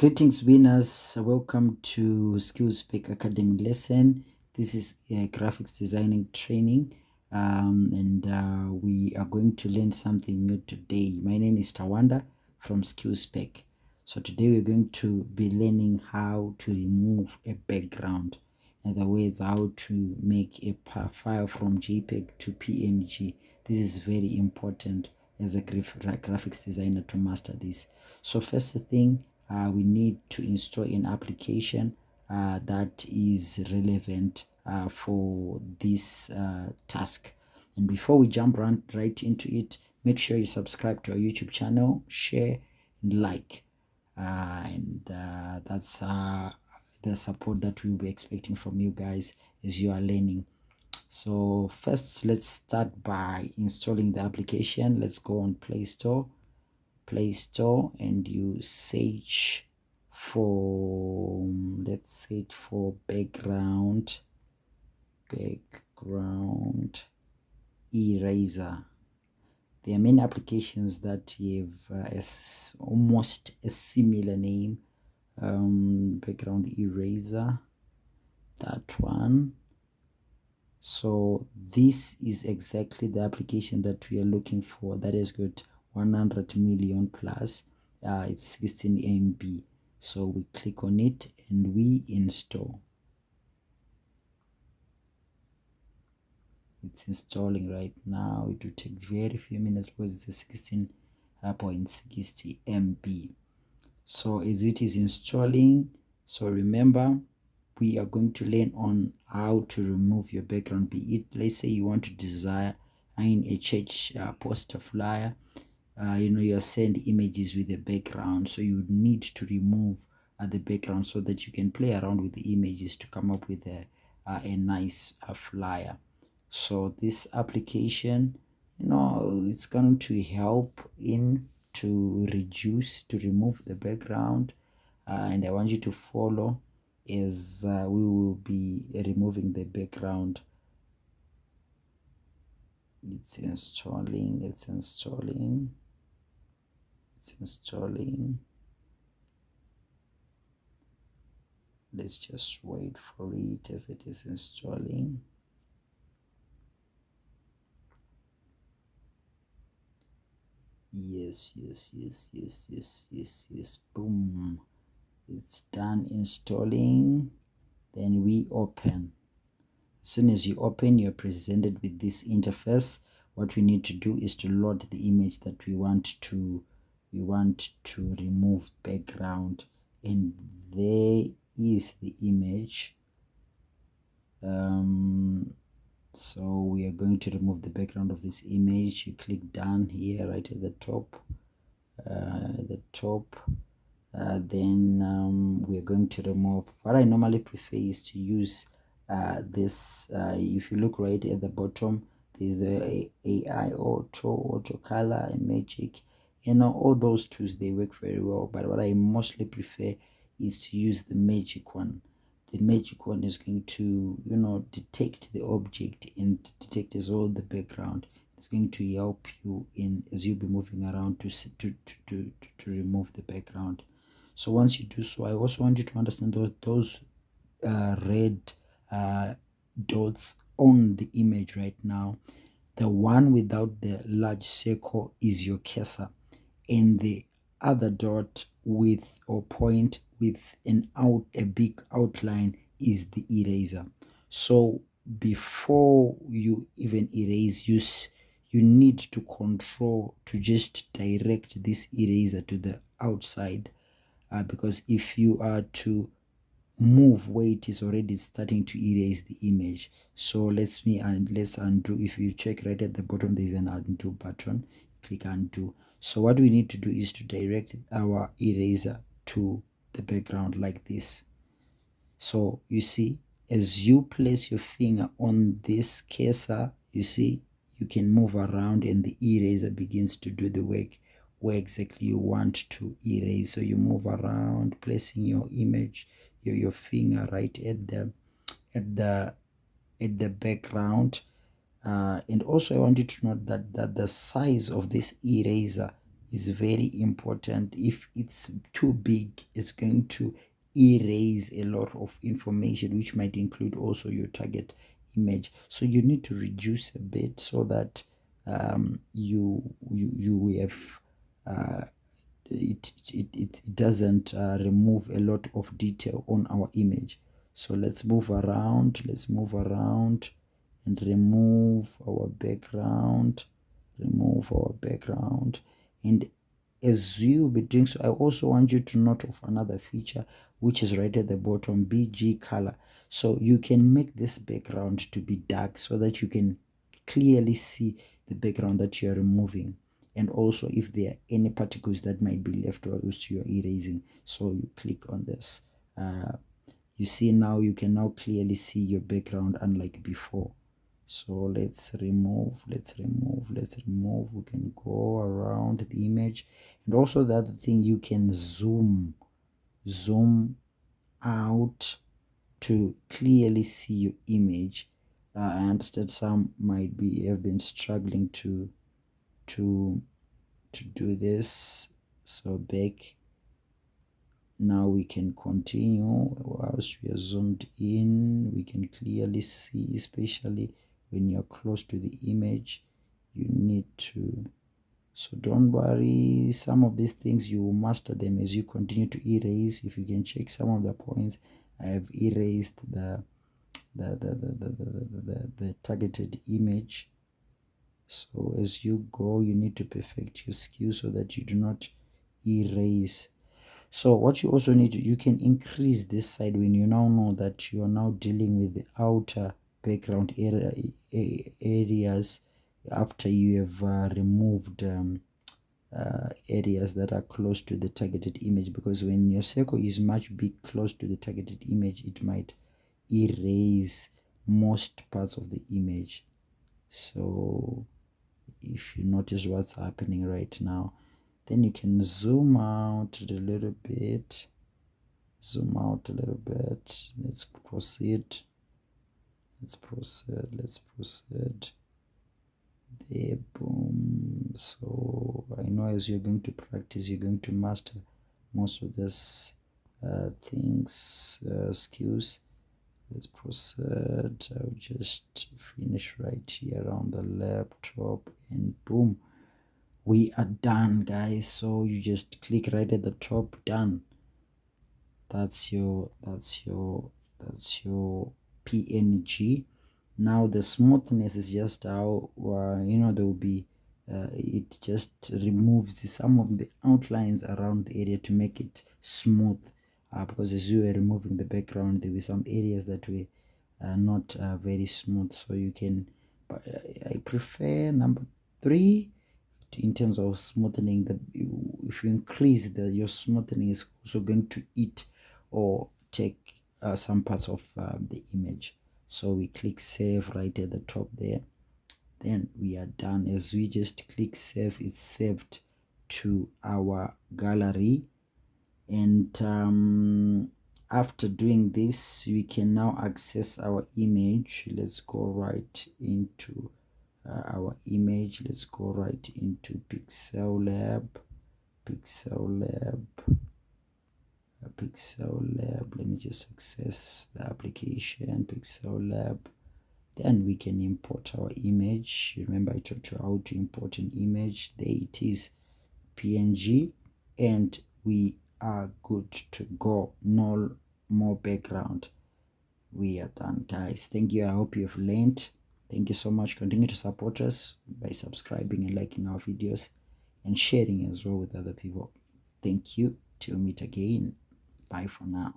Greetings, winners. Welcome to SkillsPeak Academy lesson. This is a graphics designing training, and we are going to learn something new today. My name is Tawanda from SkillsPeak. So today we're going to be learning how to remove a background. In other words, how to make a file from JPEG to PNG. This is very important as a graphics designer to master this. So first thing, we need to install an application that is relevant for this task. And before we jump right into it, make sure you subscribe to our YouTube channel, share, and like. That's the support that we'll be expecting from you guys as you are learning. So first, let's start by installing the application. Let's go on Play Store, and you search for, let's search for background eraser. There are many applications that have almost a similar name. Background eraser, that one. So this is exactly the application that we are looking for, that has got 100 million plus. It's 16 MB. So we click on it and we install. It's installing right now. It will take very few minutes because it's a 16.60 MB. So as it is installing, so remember, we are going to learn on how to remove your background. Be it, let's say you want to design a church poster flyer, you send images with the background, so you need to remove the background so that you can play around with the images to come up with a nice flyer. So this application, it's going to help in to remove the background, and I want you to follow as we will be removing the background. It's installing. Let's just wait for it as it is installing. Yes. Boom, it's done installing. Then we open. As soon as you open, you're presented with this interface. What we need to do is to load the image that we want to remove background, and there is the image. So we are going to remove the background of this image. You click done here right at the top. Then we are going to remove. What I normally prefer is to use this. If you look right at the bottom, there's the AI auto color and magic. All those tools, they work very well, but what I mostly prefer is to use the magic one. The magic one is going to detect the object and detect as well the background. It's going to help you in as you'll be moving around to remove the background. So once you do so, I also want you to understand those red dots on the image right now. The one without the large circle is your cursor, and the other dot with or point with a big outline is the eraser. So before you even erase, you need to control to just direct this eraser to the outside, because if you are to move where it is already starting to erase the image. So let's undo. If you check right at the bottom, there's an undo button. Click undo. So what we need to do is to direct our eraser to the background like this. So you see, as you place your finger on this cursor, you see you can move around and the eraser begins to do the work where exactly you want to erase. So you move around, placing your image, your finger right at the background. And also I want you to note that the size of this eraser is very important. If it's too big, it's going to erase a lot of information, which might include also your target image. So you need to reduce a bit so that you have it doesn't remove a lot of detail on our image. So let's move around and remove our background, and as you be doing so, I also want you to note of another feature which is right at the bottom, BG color. So you can make this background to be dark so that you can clearly see the background that you are removing, and also if there are any particles that might be left whilst you are erasing. So you click on this, you see now you can now clearly see your background unlike before. So let's remove. We can go around the image. And also the other thing, you can zoom out to clearly see your image. I understand some might have been struggling to do this. So back. Now we can continue. Whilst we are zoomed in, we can clearly see, especially when you're close to the image, you need to, so don't worry, some of these things you will master them as you continue to erase. If you can check some of the points, I have erased the targeted image. So as you go, you need to perfect your skill so that you do not erase. So what you also need to, you can increase this side when you now know that you are now dealing with the outer background areas after you have removed areas that are close to the targeted image, because when your circle is much big close to the targeted image, it might erase most parts of the image. So if you notice what's happening right now, then you can zoom out a little bit. Let's proceed. There, boom. So I know as you're going to practice, you're going to master most of this skills. Let's proceed. I'll just finish right here on the laptop, and boom, we are done, guys. So you just click right at the top, done. That's your PNG. Now the smoothness is just how there will be it just removes some of the outlines around the area to make it smooth, because as you were removing the background, there were some areas that were not very smooth. So you can, but I prefer number 3 in terms of smoothing. If you increase your smoothing is also going to eat or take some parts of the image. So we click save right at the top there, then we are done. As we just click save, it's saved to our gallery. And after doing this, we can now access our image. Let's go right into our image. Let's go right into Pixel Lab. Let me just access the application Pixel Lab. Then we can import our image. Remember I taught you how to import an image. There it is, PNG, and we are good to go. No more background. We are done, guys. Thank you. I hope you have learned. Thank you so much. Continue to support us by subscribing and liking our videos and sharing as well with other people. Thank you. Till we meet again. Bye for now.